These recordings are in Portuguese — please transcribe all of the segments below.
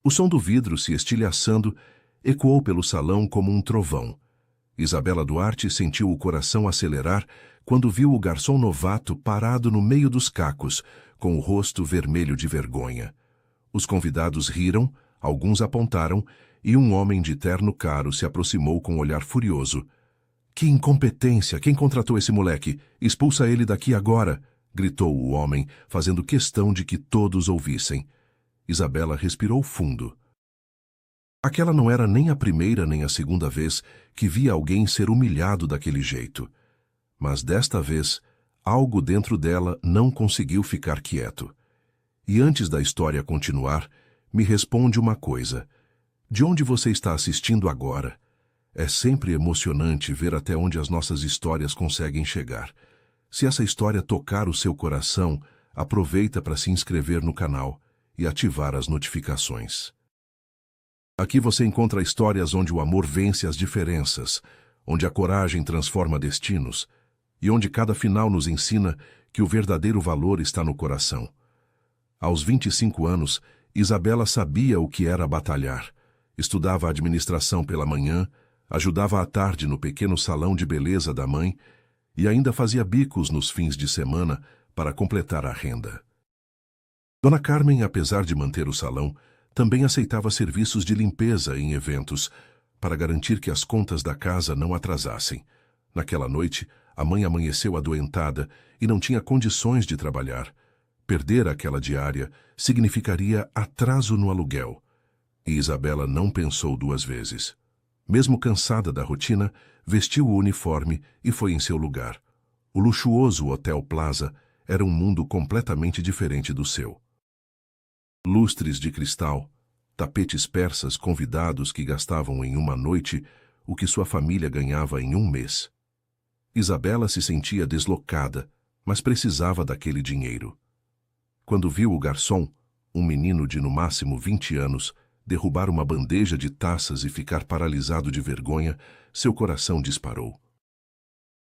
O som do vidro se estilhaçando ecoou pelo salão como um trovão. Isabela Duarte sentiu o coração acelerar quando viu o garçom novato parado no meio dos cacos, com o rosto vermelho de vergonha. Os convidados riram, alguns apontaram, e um homem de terno caro se aproximou com um olhar furioso. Que incompetência! Quem contratou esse moleque? Expulsa ele daqui agora! Gritou o homem, fazendo questão de que todos ouvissem. Isabela respirou fundo. Aquela não era nem a primeira nem a segunda vez que via alguém ser humilhado daquele jeito. Mas desta vez, algo dentro dela não conseguiu ficar quieto. E antes da história continuar, me responde uma coisa. De onde você está assistindo agora? É sempre emocionante ver até onde as nossas histórias conseguem chegar. Se essa história tocar o seu coração, aproveita para se inscrever no canal e ativar as notificações. Aqui você encontra histórias onde o amor vence as diferenças, onde a coragem transforma destinos e onde cada final nos ensina que o verdadeiro valor está no coração. Aos 25 anos, Isabela sabia o que era batalhar. Estudava administração pela manhã, ajudava à tarde no pequeno salão de beleza da mãe e ainda fazia bicos nos fins de semana para completar a renda. Dona Carmen, apesar de manter o salão, também aceitava serviços de limpeza em eventos, para garantir que as contas da casa não atrasassem. Naquela noite, a mãe amanheceu adoentada e não tinha condições de trabalhar. Perder aquela diária significaria atraso no aluguel. E Isabela não pensou duas vezes. Mesmo cansada da rotina, vestiu o uniforme e foi em seu lugar. O luxuoso Hotel Plaza era um mundo completamente diferente do seu. Lustres de cristal, tapetes persas convidados que gastavam em uma noite o que sua família ganhava em um mês. Isabela se sentia deslocada, mas precisava daquele dinheiro. Quando viu o garçom, um menino de no máximo 20 anos, derrubar uma bandeja de taças e ficar paralisado de vergonha, seu coração disparou.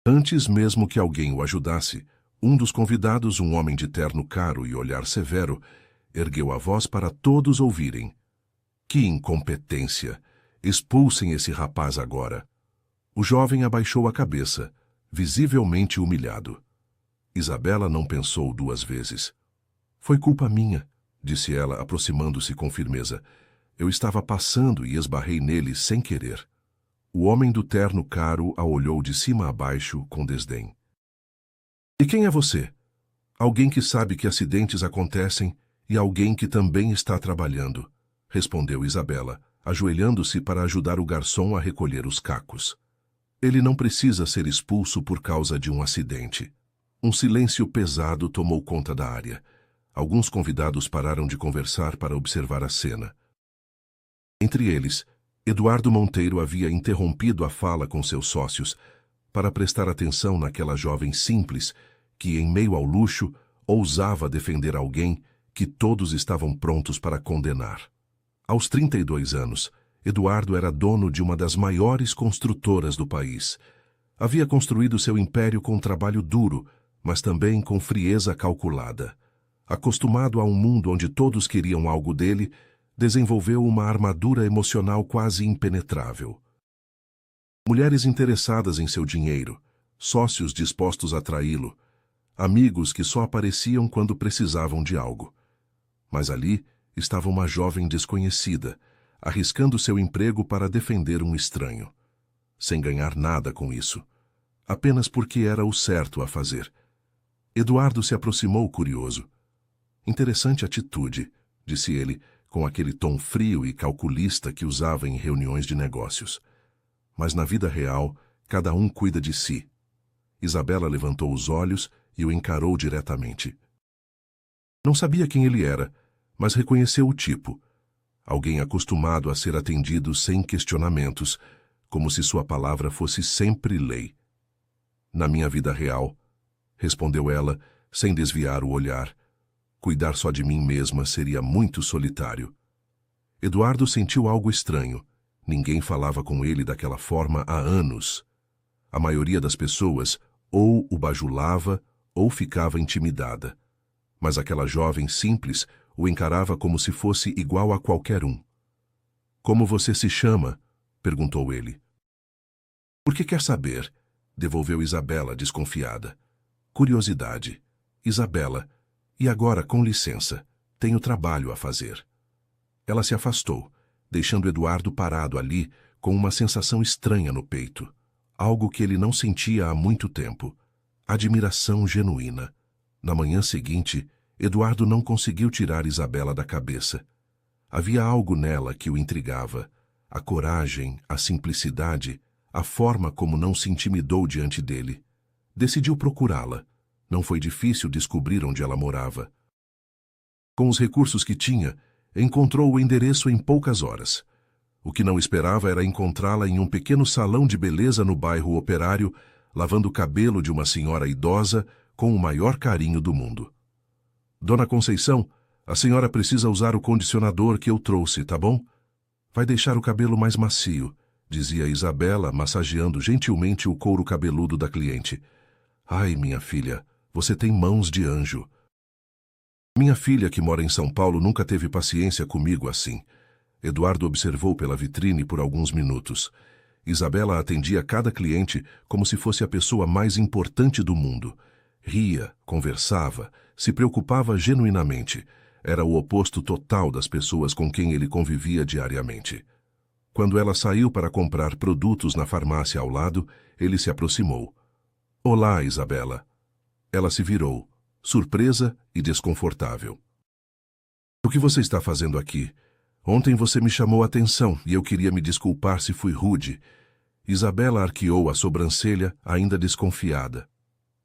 Antes mesmo que alguém o ajudasse, um dos convidados, um homem de terno caro e olhar severo, ergueu a voz para todos ouvirem. Que incompetência! Expulsem esse rapaz agora! O jovem abaixou a cabeça, visivelmente humilhado. Isabela não pensou duas vezes. Foi culpa minha, disse ela, aproximando-se com firmeza. Eu estava passando e esbarrei nele sem querer. O homem do terno caro a olhou de cima a baixo com desdém. E quem é você? Alguém que sabe que acidentes acontecem e alguém que também está trabalhando, respondeu Isabela, ajoelhando-se para ajudar o garçom a recolher os cacos. Ele não precisa ser expulso por causa de um acidente. Um silêncio pesado tomou conta da área. Alguns convidados pararam de conversar para observar a cena. Entre eles, Eduardo Monteiro havia interrompido a fala com seus sócios para prestar atenção naquela jovem simples que, em meio ao luxo, ousava defender alguém que todos estavam prontos para condenar. Aos 32 anos, Eduardo era dono de uma das maiores construtoras do país. Havia construído seu império com trabalho duro, mas também com frieza calculada. Acostumado a um mundo onde todos queriam algo dele, desenvolveu uma armadura emocional quase impenetrável. Mulheres interessadas em seu dinheiro, sócios dispostos a traí-lo, amigos que só apareciam quando precisavam de algo. Mas ali estava uma jovem desconhecida, arriscando seu emprego para defender um estranho, sem ganhar nada com isso, apenas porque era o certo a fazer. Eduardo se aproximou curioso. Interessante atitude, disse ele, com aquele tom frio e calculista que usava em reuniões de negócios. Mas na vida real, cada um cuida de si. Isabela levantou os olhos e o encarou diretamente. Não sabia quem ele era, mas reconheceu o tipo. Alguém acostumado a ser atendido sem questionamentos, como se sua palavra fosse sempre lei. Na minha vida real, respondeu ela, sem desviar o olhar, cuidar só de mim mesma seria muito solitário. Eduardo sentiu algo estranho. Ninguém falava com ele daquela forma há anos. A maioria das pessoas ou o bajulava ou ficava intimidada. Mas aquela jovem simples o encarava como se fosse igual a qualquer um. Como você se chama? Perguntou ele. Por que quer saber? Devolveu Isabela, desconfiada. Curiosidade. Isabela, e agora, com licença, tenho trabalho a fazer. Ela se afastou, deixando Eduardo parado ali, com uma sensação estranha no peito. Algo que ele não sentia há muito tempo. Admiração genuína. Na manhã seguinte, Eduardo não conseguiu tirar Isabela da cabeça. Havia algo nela que o intrigava. A coragem, a simplicidade, a forma como não se intimidou diante dele. Decidiu procurá-la. Não foi difícil descobrir onde ela morava. Com os recursos que tinha, encontrou o endereço em poucas horas. O que não esperava era encontrá-la em um pequeno salão de beleza no bairro Operário, lavando o cabelo de uma senhora idosa com o maior carinho do mundo. Dona Conceição, a senhora precisa usar o condicionador que eu trouxe, tá bom? Vai deixar o cabelo mais macio, dizia Isabela, massageando gentilmente o couro cabeludo da cliente. Ai, minha filha, você tem mãos de anjo. Minha filha, que mora em São Paulo, nunca teve paciência comigo assim. Eduardo observou pela vitrine por alguns minutos. Isabela atendia cada cliente como se fosse a pessoa mais importante do mundo. Ria, conversava, se preocupava genuinamente. Era o oposto total das pessoas com quem ele convivia diariamente. Quando ela saiu para comprar produtos na farmácia ao lado, ele se aproximou. Olá, Isabela. Ela se virou, surpresa e desconfortável. O que você está fazendo aqui? Ontem você me chamou a atenção e eu queria me desculpar se fui rude. Isabela arqueou a sobrancelha, ainda desconfiada.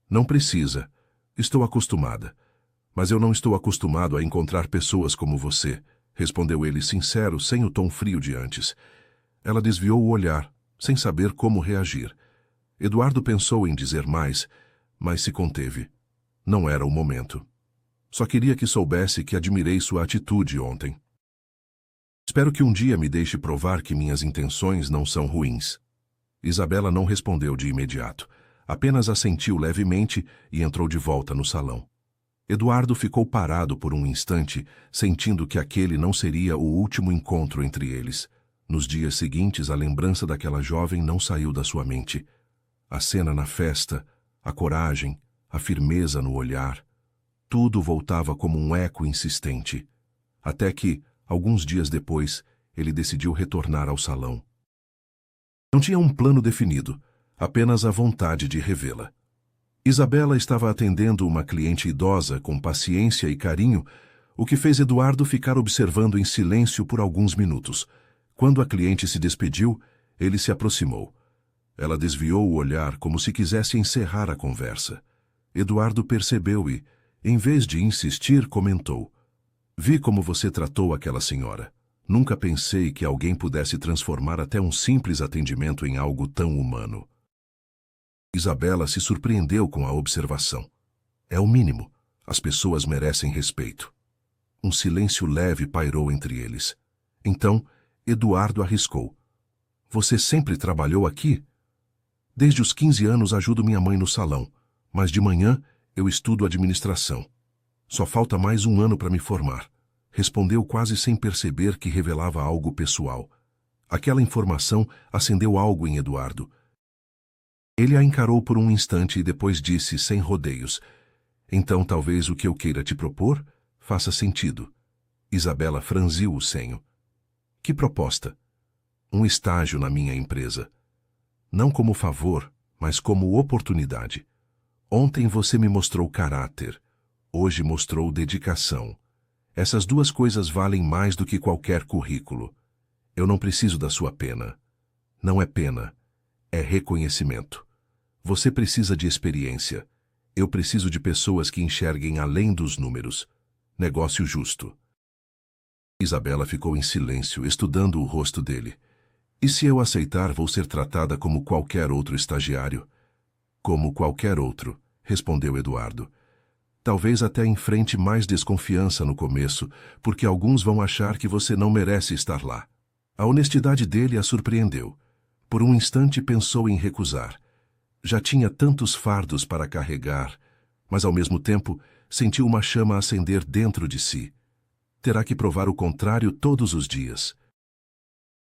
Não precisa. Estou acostumada. Mas eu não estou acostumado a encontrar pessoas como você, respondeu ele sincero, sem o tom frio de antes. Ela desviou o olhar, sem saber como reagir. Eduardo pensou em dizer mais, mas se conteve. Não era o momento. Só queria que soubesse que admirei sua atitude ontem. Espero que um dia me deixe provar que minhas intenções não são ruins. Isabela não respondeu de imediato. Apenas assentiu levemente e entrou de volta no salão. Eduardo ficou parado por um instante, sentindo que aquele não seria o último encontro entre eles. Nos dias seguintes, a lembrança daquela jovem não saiu da sua mente. A cena na festa, a coragem, a firmeza no olhar, tudo voltava como um eco insistente. Até que, alguns dias depois, ele decidiu retornar ao salão. Não tinha um plano definido, apenas a vontade de revê-la. Isabela estava atendendo uma cliente idosa com paciência e carinho, o que fez Eduardo ficar observando em silêncio por alguns minutos. Quando a cliente se despediu, ele se aproximou. Ela desviou o olhar como se quisesse encerrar a conversa. Eduardo percebeu e, em vez de insistir, comentou: Vi como você tratou aquela senhora. Nunca pensei que alguém pudesse transformar até um simples atendimento em algo tão humano. Isabela se surpreendeu com a observação. É o mínimo. As pessoas merecem respeito. Um silêncio leve pairou entre eles. Então, Eduardo arriscou. Você sempre trabalhou aqui? Desde os 15 anos ajudo minha mãe no salão, mas de manhã eu estudo administração. Só falta mais um ano para me formar. Respondeu quase sem perceber que revelava algo pessoal. Aquela informação acendeu algo em Eduardo. Ele a encarou por um instante e depois disse, sem rodeios: Então talvez o que eu queira te propor faça sentido. Isabela franziu o senho. Que proposta? Um estágio na minha empresa. Não como favor, mas como oportunidade. Ontem você me mostrou caráter. Hoje mostrou dedicação. Essas duas coisas valem mais do que qualquer currículo. Eu não preciso da sua pena. Não é pena, é reconhecimento. Você precisa de experiência. Eu preciso de pessoas que enxerguem além dos números. Negócio justo. Isabela ficou em silêncio, estudando o rosto dele. E se eu aceitar, vou ser tratada como qualquer outro estagiário? Como qualquer outro, respondeu Eduardo. Talvez até enfrente mais desconfiança no começo, porque alguns vão achar que você não merece estar lá. A honestidade dele a surpreendeu. Por um instante pensou em recusar. Já tinha tantos fardos para carregar, mas ao mesmo tempo sentiu uma chama acender dentro de si. terá que provar o contrário todos os dias.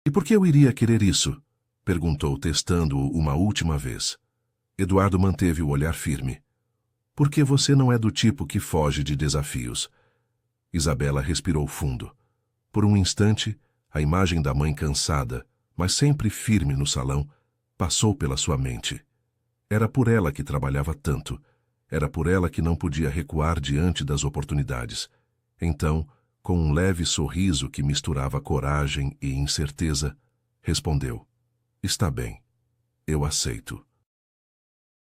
E por que eu iria querer isso? Perguntou, testando-o uma última vez. Eduardo manteve o olhar firme. Porque você não é do tipo que foge de desafios. Isabela respirou fundo. Por um instante, a imagem da mãe cansada, mas sempre firme no salão, passou pela sua mente. Era por ela que trabalhava tanto. Era por ela que não podia recuar diante das oportunidades. Então, com um leve sorriso que misturava coragem e incerteza, respondeu: Está bem, eu aceito.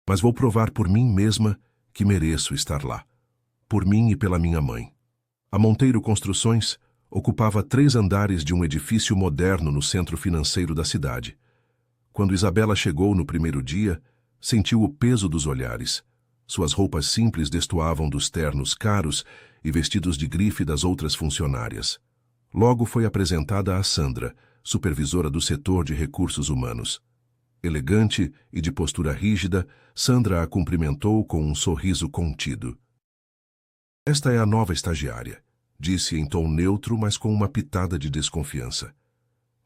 Mas vou provar por mim mesma que mereço estar lá. Por mim e pela minha mãe. A Monteiro Construções ocupava 3 andares de um edifício moderno no centro financeiro da cidade. Quando Isabela chegou no primeiro dia, sentiu o peso dos olhares. Suas roupas simples destoavam dos ternos caros e vestidos de grife das outras funcionárias. Logo foi apresentada a Sandra, supervisora do setor de recursos humanos. Elegante e de postura rígida, Sandra a cumprimentou com um sorriso contido. Esta é a nova estagiária, disse em tom neutro, mas com uma pitada de desconfiança.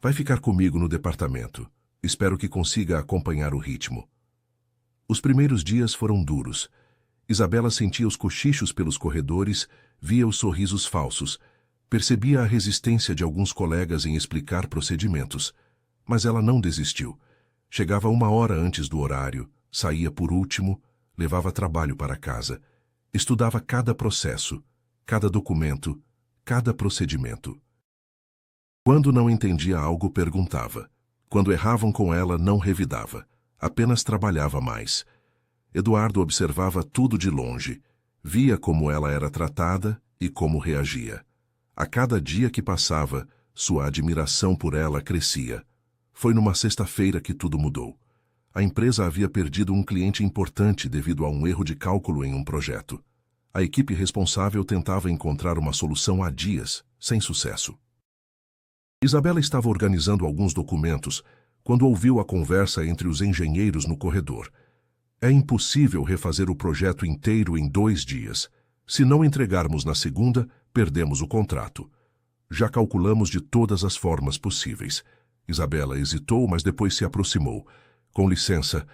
Vai ficar comigo no departamento. Espero que consiga acompanhar o ritmo. Os primeiros dias foram duros. Isabela sentia os cochichos pelos corredores, via os sorrisos falsos, percebia a resistência de alguns colegas em explicar procedimentos. Mas ela não desistiu. Chegava 1 hora antes do horário, saía por último, levava trabalho para casa. Estudava cada processo, cada documento, cada procedimento. Quando não entendia algo, perguntava. Quando erravam com ela, não revidava. Apenas trabalhava mais. Eduardo observava tudo de longe. Via como ela era tratada e como reagia. A cada dia que passava, sua admiração por ela crescia. Foi numa sexta-feira que tudo mudou. A empresa havia perdido um cliente importante devido a um erro de cálculo em um projeto. A equipe responsável tentava encontrar uma solução há dias, sem sucesso. Isabela estava organizando alguns documentos quando ouviu a conversa entre os engenheiros no corredor. É impossível refazer o projeto inteiro em 2 dias. Se não entregarmos na segunda, perdemos o contrato. Já calculamos de todas as formas possíveis. Isabela hesitou, mas depois se aproximou. Com licença,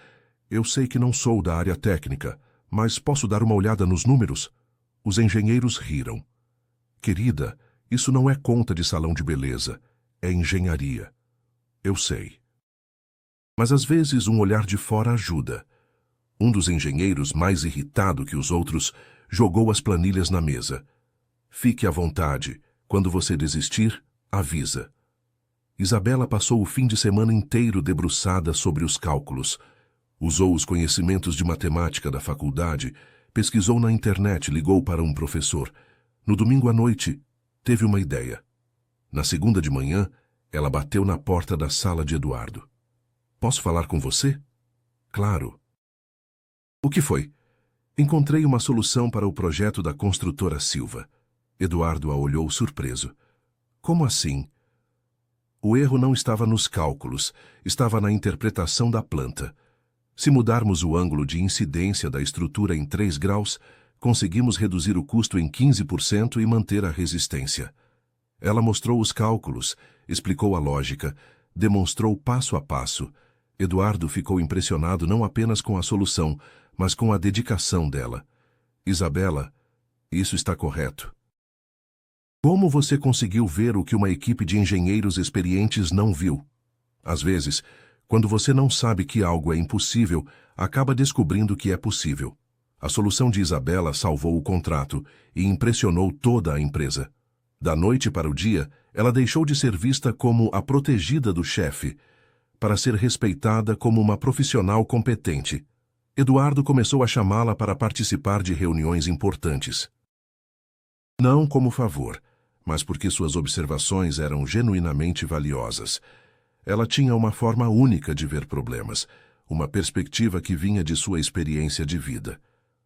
eu sei que não sou da área técnica, mas posso dar uma olhada nos números? Os engenheiros riram. Querida, isso não é conta de salão de beleza, é engenharia. Eu sei. Mas às vezes um olhar de fora ajuda. Um dos engenheiros, mais irritado que os outros, jogou as planilhas na mesa. Fique à vontade. Quando você desistir, avisa. Isabela passou o fim de semana inteiro debruçada sobre os cálculos. Usou os conhecimentos de matemática da faculdade, pesquisou na internet, ligou para um professor. No domingo à noite, teve uma ideia. Na segunda de manhã, ela bateu na porta da sala de Eduardo. Posso falar com você? Claro. O que foi? Encontrei uma solução para o projeto da construtora Silva. Eduardo a olhou surpreso. Como assim? O erro não estava nos cálculos, estava na interpretação da planta. Se mudarmos o ângulo de incidência da estrutura em 3 graus, conseguimos reduzir o custo em 15% e manter a resistência. Ela mostrou os cálculos, explicou a lógica, demonstrou passo a passo. Eduardo ficou impressionado não apenas com a solução, mas com a dedicação dela. Isabela, isso está correto. Como você conseguiu ver o que uma equipe de engenheiros experientes não viu? Às vezes, quando você não sabe que algo é impossível, acaba descobrindo que é possível. A solução de Isabela salvou o contrato e impressionou toda a empresa. Da noite para o dia, ela deixou de ser vista como a protegida do chefe, para ser respeitada como uma profissional competente. Eduardo começou a chamá-la para participar de reuniões importantes. Não como favor, mas porque suas observações eram genuinamente valiosas. Ela tinha uma forma única de ver problemas, uma perspectiva que vinha de sua experiência de vida.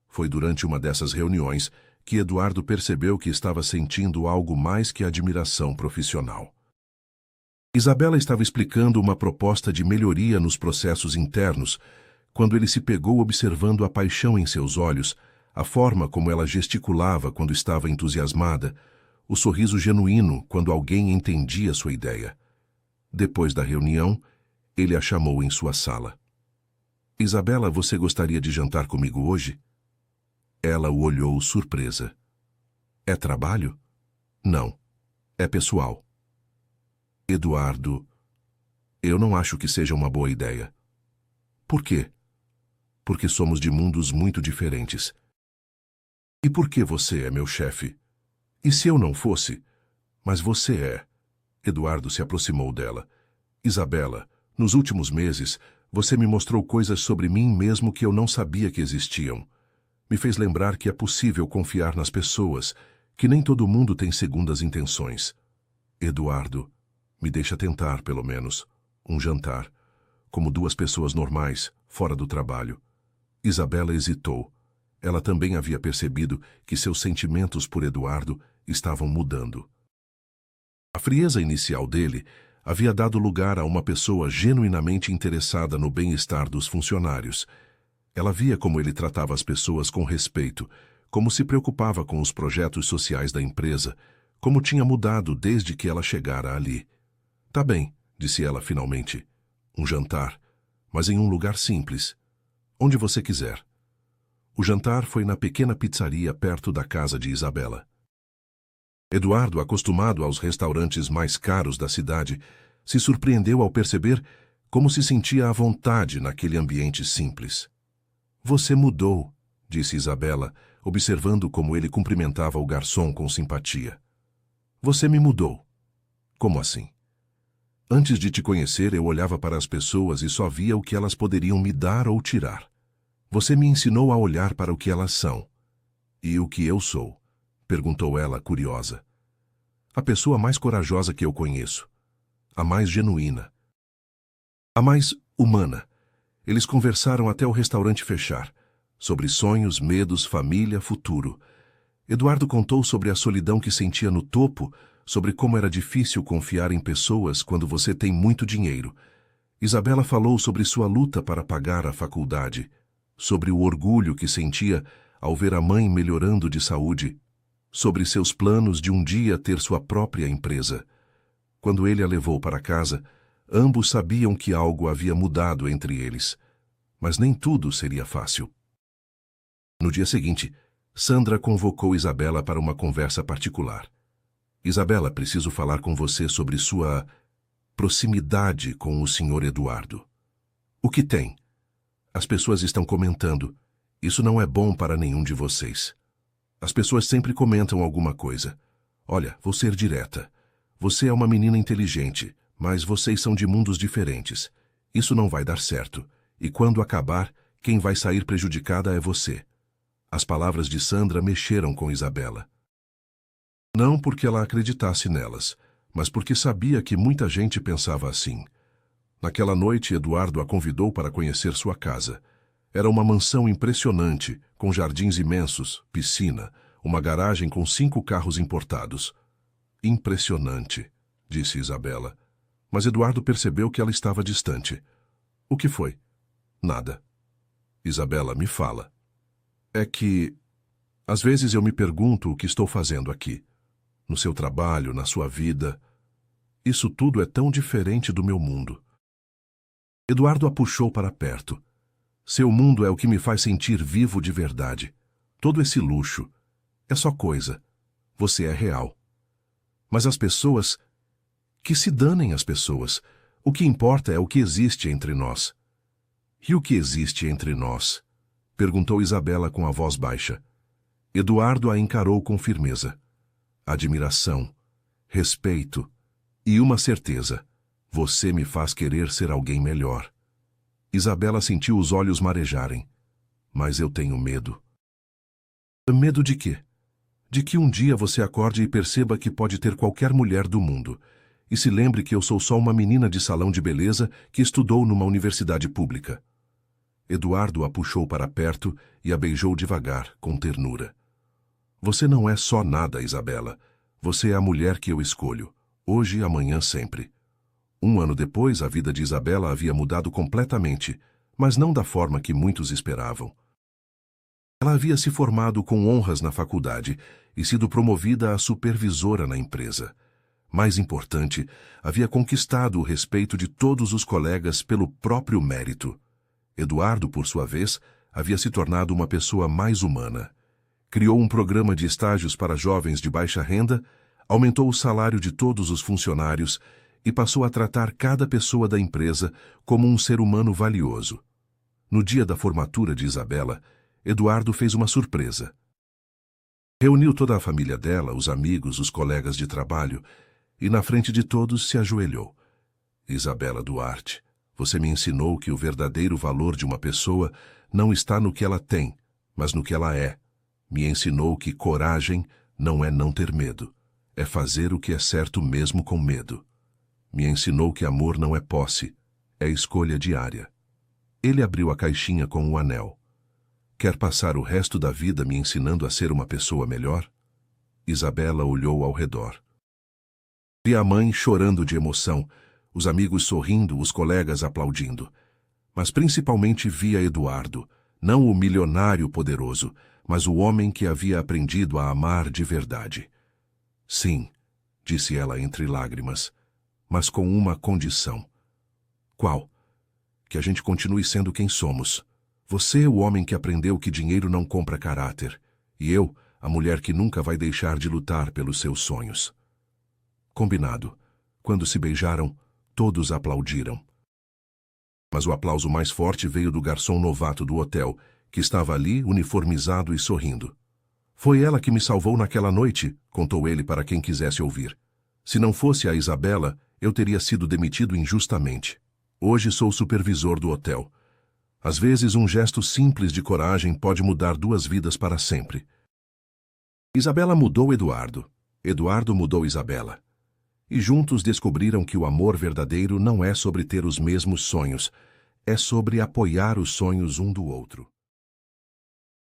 Foi durante uma dessas reuniões que Eduardo percebeu que estava sentindo algo mais que admiração profissional. Isabela estava explicando uma proposta de melhoria nos processos internos, quando ele se pegou observando a paixão em seus olhos, a forma como ela gesticulava quando estava entusiasmada, o sorriso genuíno quando alguém entendia sua ideia. Depois da reunião, ele a chamou em sua sala. Isabela, você gostaria de jantar comigo hoje? Ela o olhou surpresa. É trabalho? Não. É pessoal. Eduardo, eu não acho que seja uma boa ideia. Por quê? Porque somos de mundos muito diferentes. E por que você é meu chefe? E se eu não fosse? Mas você é. Eduardo se aproximou dela. Isabela, nos últimos meses, você me mostrou coisas sobre mim mesmo que eu não sabia que existiam. Me fez lembrar que é possível confiar nas pessoas, que nem todo mundo tem segundas intenções. Eduardo, me deixa tentar, pelo menos, um jantar, como duas pessoas normais, fora do trabalho. Isabela hesitou. Ela também havia percebido que seus sentimentos por Eduardo estavam mudando. A frieza inicial dele havia dado lugar a uma pessoa genuinamente interessada no bem-estar dos funcionários. Ela via como ele tratava as pessoas com respeito, como se preocupava com os projetos sociais da empresa, como tinha mudado desde que ela chegara ali. Tá bem, disse ela finalmente. Um jantar, mas em um lugar simples. Onde você quiser. O jantar foi na pequena pizzaria perto da casa de Isabela. Eduardo, acostumado aos restaurantes mais caros da cidade, se surpreendeu ao perceber como se sentia à vontade naquele ambiente simples. Você mudou, disse Isabela, observando como ele cumprimentava o garçom com simpatia. Você me mudou. Como assim? Antes de te conhecer, eu olhava para as pessoas e só via o que elas poderiam me dar ou tirar. Você me ensinou a olhar para o que elas são. E o que eu sou? Perguntou ela, curiosa. A pessoa mais corajosa que eu conheço. A mais genuína. A mais humana. Eles conversaram até o restaurante fechar. Sobre sonhos, medos, família, futuro. Eduardo contou sobre a solidão que sentia no topo, sobre como era difícil confiar em pessoas quando você tem muito dinheiro. Isabela falou sobre sua luta para pagar a faculdade, sobre o orgulho que sentia ao ver a mãe melhorando de saúde, sobre seus planos de um dia ter sua própria empresa. Quando ele a levou para casa, ambos sabiam que algo havia mudado entre eles, mas nem tudo seria fácil. No dia seguinte, Sandra convocou Isabela para uma conversa particular. Isabela, preciso falar com você sobre sua proximidade com o Sr. Eduardo. O que tem? As pessoas estão comentando. Isso não é bom para nenhum de vocês. As pessoas sempre comentam alguma coisa. Olha, vou ser direta. Você é uma menina inteligente, mas vocês são de mundos diferentes. Isso não vai dar certo. E quando acabar, quem vai sair prejudicada é você. As palavras de Sandra mexeram com Isabela. Não porque ela acreditasse nelas, mas porque sabia que muita gente pensava assim. Naquela noite, Eduardo a convidou para conhecer sua casa. Era uma mansão impressionante, com jardins imensos, piscina, uma garagem com 5 carros importados. Impressionante, disse Isabela. Mas Eduardo percebeu que ela estava distante. O que foi? Nada. Isabela, me fala. É que, às vezes eu me pergunto o que estou fazendo aqui. No seu trabalho, na sua vida. Isso tudo é tão diferente do meu mundo. Eduardo a puxou para perto. Seu mundo é o que me faz sentir vivo de verdade. Todo esse luxo é só coisa. Você é real. Mas as pessoas... Que se danem as pessoas. O que importa é o que existe entre nós. E o que existe entre nós? Perguntou Isabela com a voz baixa. Eduardo a encarou com firmeza. Admiração, respeito e uma certeza. Você me faz querer ser alguém melhor. Isabela sentiu os olhos marejarem. Mas eu tenho medo. Medo de quê? De que um dia você acorde e perceba que pode ter qualquer mulher do mundo. E se lembre que eu sou só uma menina de salão de beleza que estudou numa universidade pública. Eduardo a puxou para perto e a beijou devagar, com ternura. Você não é só nada, Isabela. Você é a mulher que eu escolho. Hoje e amanhã sempre. 1 ano depois, a vida de Isabela havia mudado completamente, mas não da forma que muitos esperavam. Ela havia se formado com honras na faculdade e sido promovida a supervisora na empresa. Mais importante, havia conquistado o respeito de todos os colegas pelo próprio mérito. Eduardo, por sua vez, havia se tornado uma pessoa mais humana. Criou um programa de estágios para jovens de baixa renda, aumentou o salário de todos os funcionários e passou a tratar cada pessoa da empresa como um ser humano valioso. No dia da formatura de Isabela, Eduardo fez uma surpresa. Reuniu toda a família dela, os amigos, os colegas de trabalho, e na frente de todos se ajoelhou. Isabela Duarte, você me ensinou que o verdadeiro valor de uma pessoa não está no que ela tem, mas no que ela é. Me ensinou que coragem não é não ter medo, é fazer o que é certo mesmo com medo. Me ensinou que amor não é posse, é escolha diária. Ele abriu a caixinha com o anel. Quer passar o resto da vida me ensinando a ser uma pessoa melhor? Isabela olhou ao redor. Vi a mãe chorando de emoção, os amigos sorrindo, os colegas aplaudindo. Mas principalmente via Eduardo, não o milionário poderoso, mas o homem que havia aprendido a amar de verdade. Sim, disse ela entre lágrimas, mas com uma condição. Qual? Que a gente continue sendo quem somos. Você é o homem que aprendeu que dinheiro não compra caráter, e eu, a mulher que nunca vai deixar de lutar pelos seus sonhos. Combinado. Quando se beijaram, todos aplaudiram. Mas o aplauso mais forte veio do garçom novato do hotel, que estava ali, uniformizado e sorrindo. Foi ela que me salvou naquela noite, contou ele para quem quisesse ouvir. Se não fosse a Isabela, eu teria sido demitido injustamente. Hoje sou supervisor do hotel. Às vezes, um gesto simples de coragem pode mudar 2 vidas para sempre. Isabela mudou Eduardo. Eduardo mudou Isabela. E juntos descobriram que o amor verdadeiro não é sobre ter os mesmos sonhos, é sobre apoiar os sonhos um do outro.